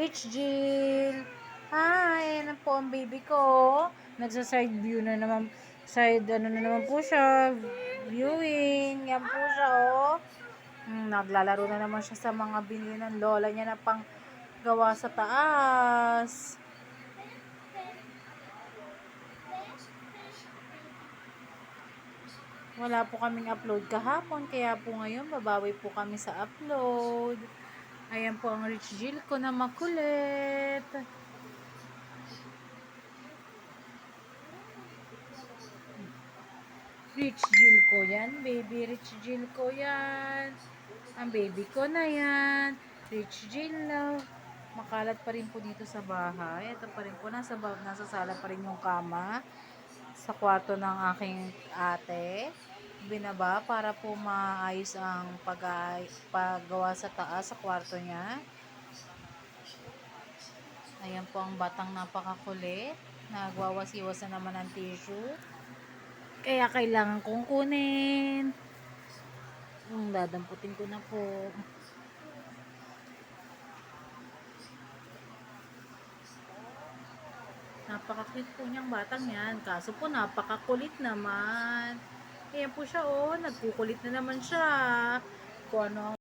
Rich Jill! Hi! Ayan po ang baby ko. Nagsa-side view na naman. Side ano na naman po siya. Viewing. Yan po siya, oh. Naglalaro na naman siya sa mga binili ng lola niya na pang gawa sa taas. Wala po kaming upload kahapon, kaya po ngayon babawi po kami sa upload. Ayan po ang Rich Jill ko na makulit. Rich Jill ko yan, baby. Rich Jill ko yan. Ang baby ko na yan. Rich Jill na. Makalat pa rin po dito sa bahay. Ito pa rin po, nasa sala pa rin yung kama. Sa kwarto ng aking ate. Binaba para po maayos ang paggawa sa taas sa kwarto niya. Ayan po ang batang napakakulit. Nagwawasiwas na naman ng tissue. Kaya kailangan kong kunin. Dadamputin ko na po. Napaka-cute po niyang batang yan. Kaso po napakakulit naman. Ayan po siya, oh. Nagkukulit na naman siya. Kung ano